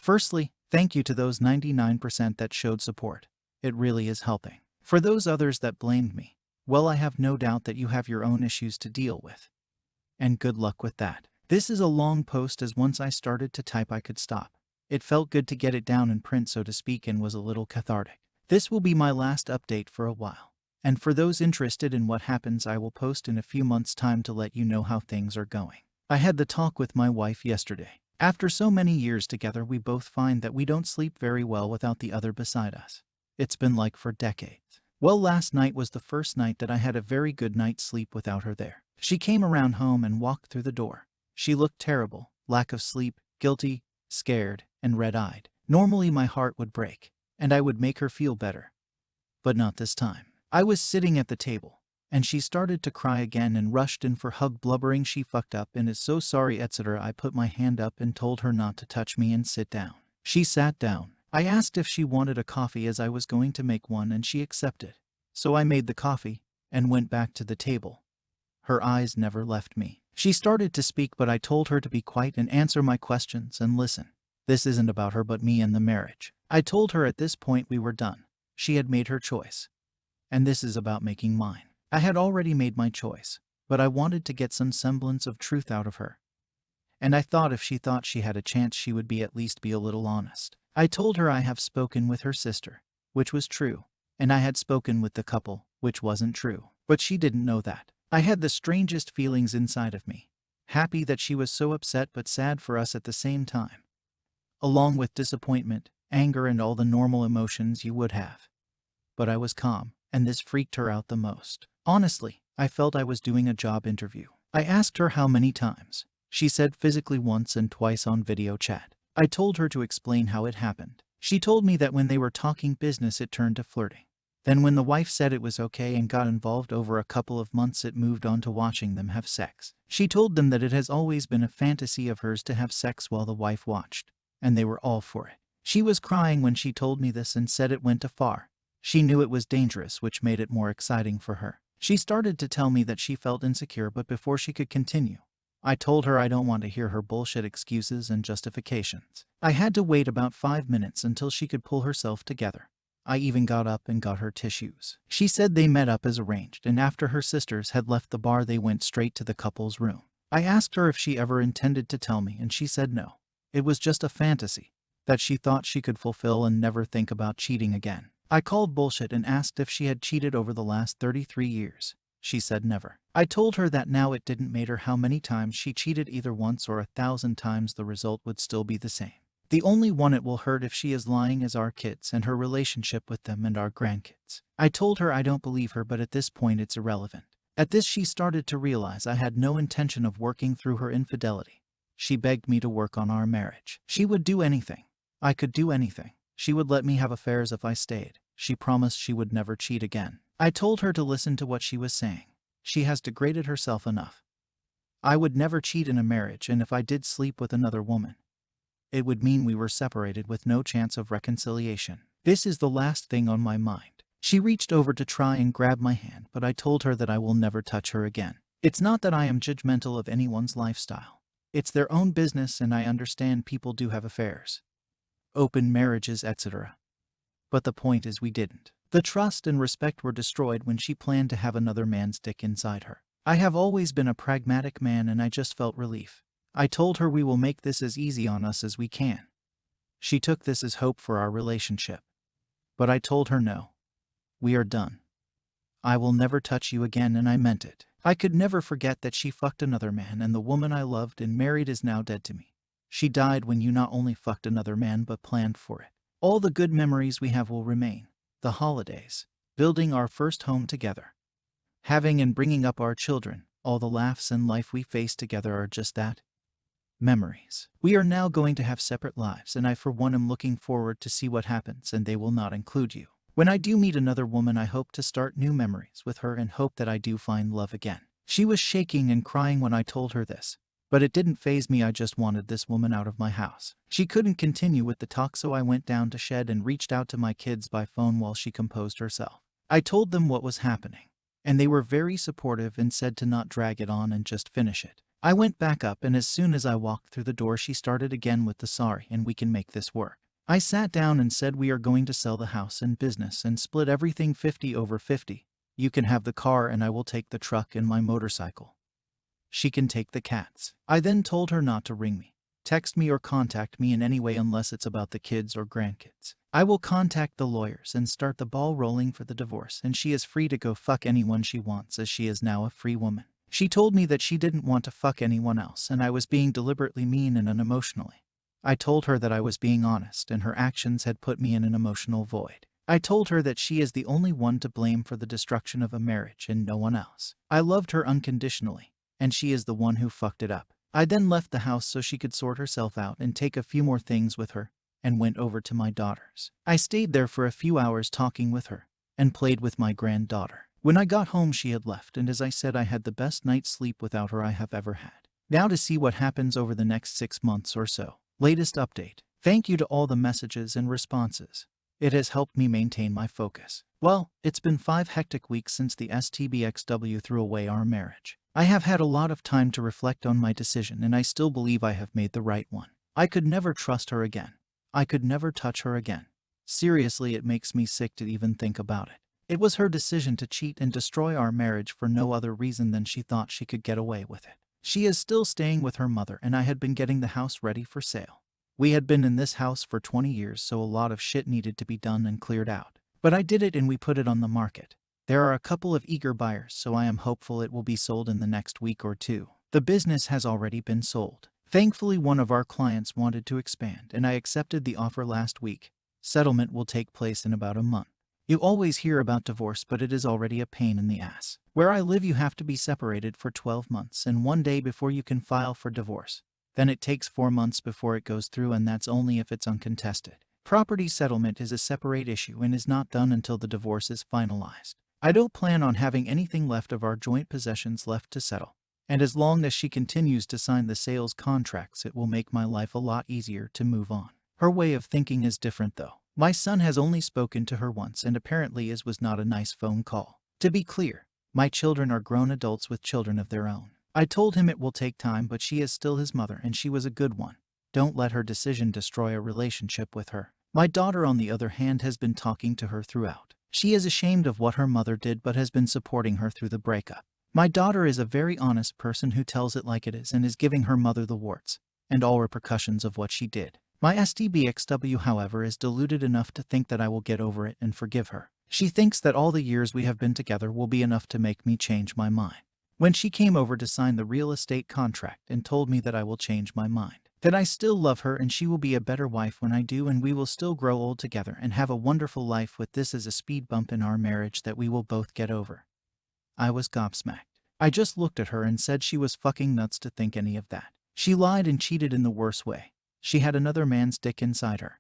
Firstly, thank you to those 99% that showed support. It really is helping. For those others that blamed me, well, I have no doubt that you have your own issues to deal with. And good luck with that. This is a long post, as once I started to type I could stop. It felt good to get it down in print, so to speak, and was a little cathartic. This will be my last update for a while. And for those interested in what happens, I will post in a few months' time to let you know how things are going. I had the talk with my wife yesterday. After so many years together, we both find that we don't sleep very well without the other beside us. It's been like for decades. Well, last night was the first night that I had a very good night's sleep without her there. She came around home and walked through the door. She looked terrible, lack of sleep, guilty, scared, and red-eyed. Normally my heart would break, and I would make her feel better. But not this time. I was sitting at the table, and she started to cry again and rushed in for hug, blubbering she fucked up and is so sorry, etc. I put my hand up and told her not to touch me and sit down. She sat down. I asked if she wanted a coffee, as I was going to make one, and she accepted. So I made the coffee and went back to the table. Her eyes never left me. She started to speak, but I told her to be quiet and answer my questions and listen. This isn't about her but me and the marriage. I told her at this point we were done. She had made her choice. And this is about making mine. I had already made my choice, but I wanted to get some semblance of truth out of her. And I thought if she thought she had a chance, she would at least be a little honest. I told her I have spoken with her sister, which was true, and I had spoken with the couple, which wasn't true. But she didn't know that. I had the strangest feelings inside of me. Happy that she was so upset, but sad for us at the same time. Along with disappointment, anger, and all the normal emotions you would have. But I was calm, and this freaked her out the most. Honestly, I felt I was doing a job interview. I asked her how many times. She said physically once and twice on video chat. I told her to explain how it happened. She told me that when they were talking business, it turned to flirting. Then when the wife said it was okay and got involved, over a couple of months it moved on to watching them have sex. She told them that it has always been a fantasy of hers to have sex while the wife watched, and they were all for it. She was crying when she told me this and said it went too far. She knew it was dangerous, which made it more exciting for her. She started to tell me that she felt insecure, but before she could continue, I told her I don't want to hear her bullshit excuses and justifications. I had to wait about 5 minutes until she could pull herself together. I even got up and got her tissues. She said they met up as arranged, and after her sisters had left the bar, they went straight to the couple's room. I asked her if she ever intended to tell me, and she said no. It was just a fantasy that she thought she could fulfill and never think about cheating again. I called bullshit and asked if she had cheated over the last 33 years. She said never. I told her that now it didn't matter how many times she cheated, either once or 1,000 times, the result would still be the same. The only one it will hurt if she is lying is our kids and her relationship with them and our grandkids. I told her I don't believe her, but at this point it's irrelevant. At this, she started to realize I had no intention of working through her infidelity. She begged me to work on our marriage. She would do anything. I could do anything. She would let me have affairs if I stayed. She promised she would never cheat again. I told her to listen to what she was saying. She has degraded herself enough. I would never cheat in a marriage, and if I did sleep with another woman, it would mean we were separated with no chance of reconciliation. This is the last thing on my mind. She reached over to try and grab my hand, but I told her that I will never touch her again. It's not that I am judgmental of anyone's lifestyle. It's their own business, and I understand people do have affairs, open marriages, etc. But the point is, we didn't. The trust and respect were destroyed when she planned to have another man's dick inside her. I have always been a pragmatic man, and I just felt relief. I told her we will make this as easy on us as we can. She took this as hope for our relationship. But I told her no. We are done. I will never touch you again, and I meant it. I could never forget that she fucked another man, and the woman I loved and married is now dead to me. She died when you not only fucked another man but planned for it. All the good memories we have will remain. The holidays, building our first home together, having and bringing up our children, all the laughs and life we faced together are just that. Memories. We are now going to have separate lives, and I for one am looking forward to see what happens, and they will not include you. When I do meet another woman, I hope to start new memories with her and hope that I do find love again. She was shaking and crying when I told her this, but it didn't faze me. I just wanted this woman out of my house. She couldn't continue with the talk, so I went down to shed and reached out to my kids by phone while she composed herself. I told them what was happening, and they were very supportive and said to not drag it on and just finish it. I went back up, and as soon as I walked through the door, she started again with the sorry and we can make this work. I sat down and said we are going to sell the house and business and split everything 50/50. You can have the car and I will take the truck and my motorcycle. She can take the cats. I then told her not to ring me, text me, or contact me in any way unless it's about the kids or grandkids. I will contact the lawyers and start the ball rolling for the divorce, and she is free to go fuck anyone she wants, as she is now a free woman. She told me that she didn't want to fuck anyone else and I was being deliberately mean and unemotionally. I told her that I was being honest and her actions had put me in an emotional void. I told her that she is the only one to blame for the destruction of a marriage and no one else. I loved her unconditionally, and she is the one who fucked it up. I then left the house so she could sort herself out and take a few more things with her, and went over to my daughter's. I stayed there for a few hours talking with her, and played with my granddaughter. When I got home, she had left, and as I said, I had the best night's sleep without her I have ever had. Now to see what happens over the next 6 months or so. Latest update. Thank you to all the messages and responses. It has helped me maintain my focus. Well, it's been 5 hectic weeks since the STBXW threw away our marriage. I have had a lot of time to reflect on my decision, and I still believe I have made the right one. I could never trust her again. I could never touch her again. Seriously, it makes me sick to even think about it. It was her decision to cheat and destroy our marriage for no other reason than she thought she could get away with it. She is still staying with her mother, and I had been getting the house ready for sale. We had been in this house for 20 years, so a lot of shit needed to be done and cleared out. But I did it, and we put it on the market. There are a couple of eager buyers, so I am hopeful it will be sold in the next week or two. The business has already been sold. Thankfully, one of our clients wanted to expand, and I accepted the offer last week. Settlement will take place in about a month. You always hear about divorce, but it is already a pain in the ass. Where I live, you have to be separated for 12 months and 1 day before you can file for divorce. Then it takes 4 months before it goes through, and that's only if it's uncontested. Property settlement is a separate issue and is not done until the divorce is finalized. I don't plan on having anything left of our joint possessions left to settle, and as long as she continues to sign the sales contracts, it will make my life a lot easier to move on. Her way of thinking is different though. My son has only spoken to her once, and apparently it was not a nice phone call. To be clear, my children are grown adults with children of their own. I told him it will take time, but she is still his mother and she was a good one. Don't let her decision destroy a relationship with her. My daughter, on the other hand, has been talking to her throughout. She is ashamed of what her mother did but has been supporting her through the breakup. My daughter is a very honest person who tells it like it is and is giving her mother the warts and all repercussions of what she did. My STBXW, however, is deluded enough to think that I will get over it and forgive her. She thinks that all the years we have been together will be enough to make me change my mind. When she came over to sign the real estate contract and told me that I will change my mind, that I still love her and she will be a better wife when I do, and we will still grow old together and have a wonderful life with this as a speed bump in our marriage that we will both get over. I was gobsmacked. I just looked at her and said she was fucking nuts to think any of that. She lied and cheated in the worst way. She had another man's dick inside her.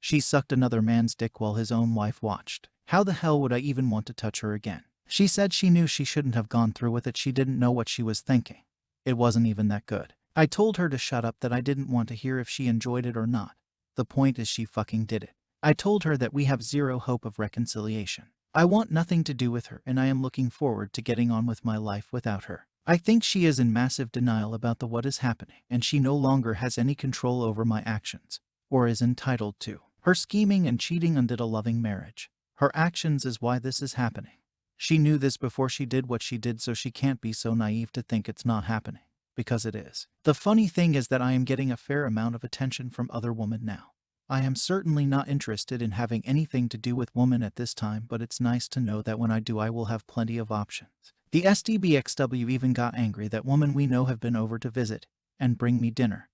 She sucked another man's dick while his own wife watched. How the hell would I even want to touch her again? She said she knew she shouldn't have gone through with it. She didn't know what she was thinking. It wasn't even that good. I told her to shut up, that I didn't want to hear if she enjoyed it or not. The point is, she fucking did it. I told her that we have zero hope of reconciliation. I want nothing to do with her, and I am looking forward to getting on with my life without her. I think she is in massive denial about what is happening, and she no longer has any control over my actions, or is entitled to. Her scheming and cheating undid a loving marriage. Her actions is why this is happening. She knew this before she did what she did, so she can't be so naive to think it's not happening, because it is. The funny thing is that I am getting a fair amount of attention from other women now. I am certainly not interested in having anything to do with women at this time, but it's nice to know that when I do, I will have plenty of options. The STBXW even got angry that women we know have been over to visit and bring me dinner.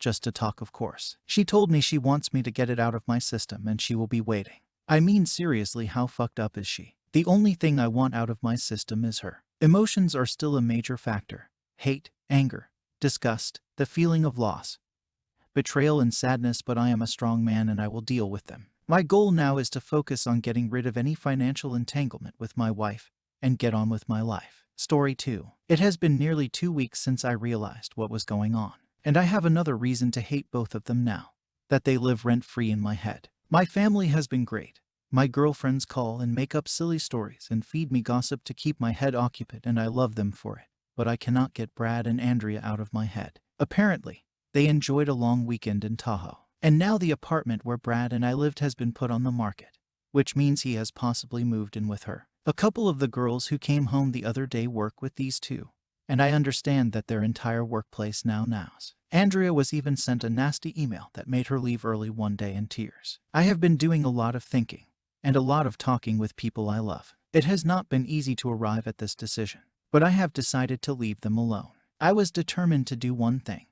Just to talk, of course. She told me she wants me to get it out of my system and she will be waiting. I mean, seriously, how fucked up is she? The only thing I want out of my system is her. Emotions are still a major factor. Hate, anger, disgust, the feeling of loss, betrayal and sadness, but I am a strong man and I will deal with them. My goal now is to focus on getting rid of any financial entanglement with my wife and get on with my life. Story 2. It has been nearly 2 weeks since I realized what was going on, and I have another reason to hate both of them now. That they live rent-free in my head. My family has been great. My girlfriends call and make up silly stories and feed me gossip to keep my head occupied, and I love them for it. but I cannot get Brad and Andrea out of my head. Apparently, they enjoyed a long weekend in Tahoe. And now the apartment where Brad and I lived has been put on the market, which means he has possibly moved in with her. A couple of the girls who came home the other day work with these two, and I understand that their entire workplace now knows. Andrea was even sent a nasty email that made her leave early one day in tears. I have been doing a lot of thinking and a lot of talking with people I love. It has not been easy to arrive at this decision, but I have decided to leave them alone. I was determined to do one thing,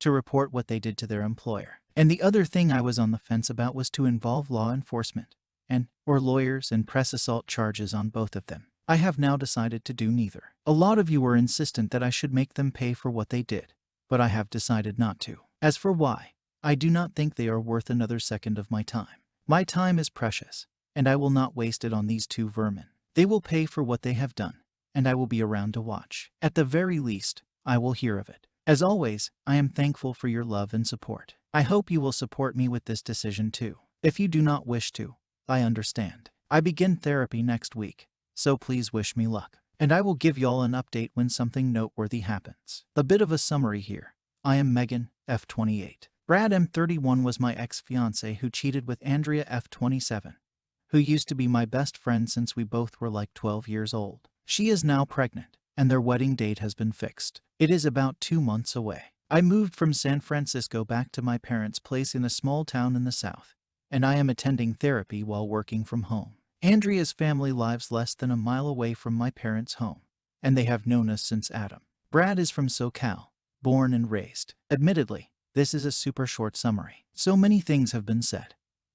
to report what they did to their employer. And the other thing I was on the fence about was to involve law enforcement or lawyers and press assault charges on both of them. I have now decided to do neither. A lot of you were insistent that I should make them pay for what they did, but I have decided not to. As for why, I do not think they are worth another second of my time. My time is precious, and I will not waste it on these two vermin. They will pay for what they have done, and I will be around to watch. At the very least, I will hear of it. As always, I am thankful for your love and support. I hope you will support me with this decision too. If you do not wish to, I understand. I begin therapy next week, so please wish me luck. And I will give y'all an update when something noteworthy happens. A bit of a summary here. I am Megan, F28. Brad M31 was my ex-fiancé who cheated with Andrea F27, who used to be my best friend since we both were like 12 years old. She is now pregnant, and their wedding date has been fixed. It is about 2 months away. I moved from San Francisco back to my parents' place in a small town in the South, and I am attending therapy while working from home. Andrea's family lives less than a mile away from my parents' home, and they have known us since Adam. Brad is from SoCal, born and raised. Admittedly, this is a super short summary. So many things have been said,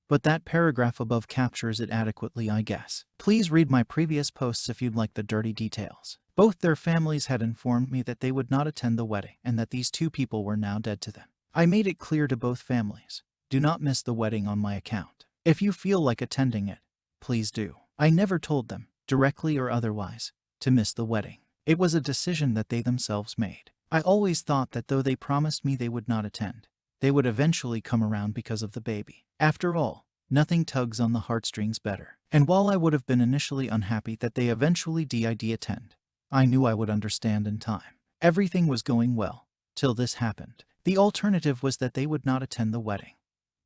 but that paragraph above captures it adequately, I guess. Please read my previous posts if you'd like the dirty details. Both their families had informed me that they would not attend the wedding and that these two people were now dead to them. I made it clear to both families, do not miss the wedding on my account. If you feel like attending it, please do. I never told them, directly or otherwise, to miss the wedding. It was a decision that they themselves made. I always thought that though they promised me they would not attend, they would eventually come around because of the baby. After all, nothing tugs on the heartstrings better. And while I would have been initially unhappy that they eventually did attend, I knew I would understand in time. Everything was going well, till this happened. The alternative was that they would not attend the wedding,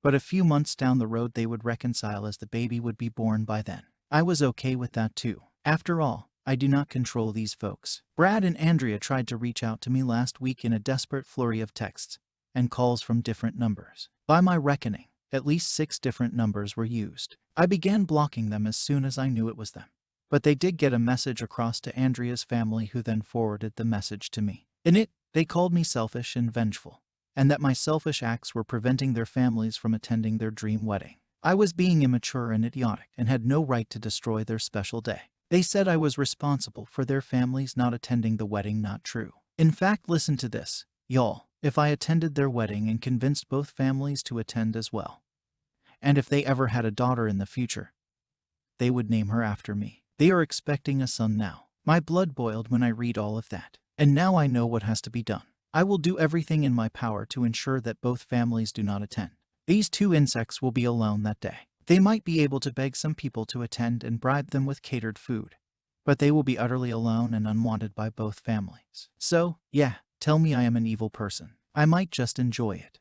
but a few months down the road they would reconcile as the baby would be born by then. I was okay with that too. After all, I do not control these folks. Brad and Andrea tried to reach out to me last week in a desperate flurry of texts and calls from different numbers. By my reckoning, at least 6 different numbers were used. I began blocking them as soon as I knew it was them. But they did get a message across to Andrea's family, who then forwarded the message to me. In it, they called me selfish and vengeful, and that my selfish acts were preventing their families from attending their dream wedding. I was being immature and idiotic and had no right to destroy their special day. They said I was responsible for their families not attending the wedding. Not true. In fact, listen to this, y'all. If I attended their wedding and convinced both families to attend as well, and if they ever had a daughter in the future, they would name her after me. They are expecting a son now. My blood boiled when I read all of that. And now I know what has to be done. I will do everything in my power to ensure that both families do not attend. These 2 insects will be alone that day. They might be able to beg some people to attend and bribe them with catered food, but they will be utterly alone and unwanted by both families. So, yeah, tell me I am an evil person. I might just enjoy it.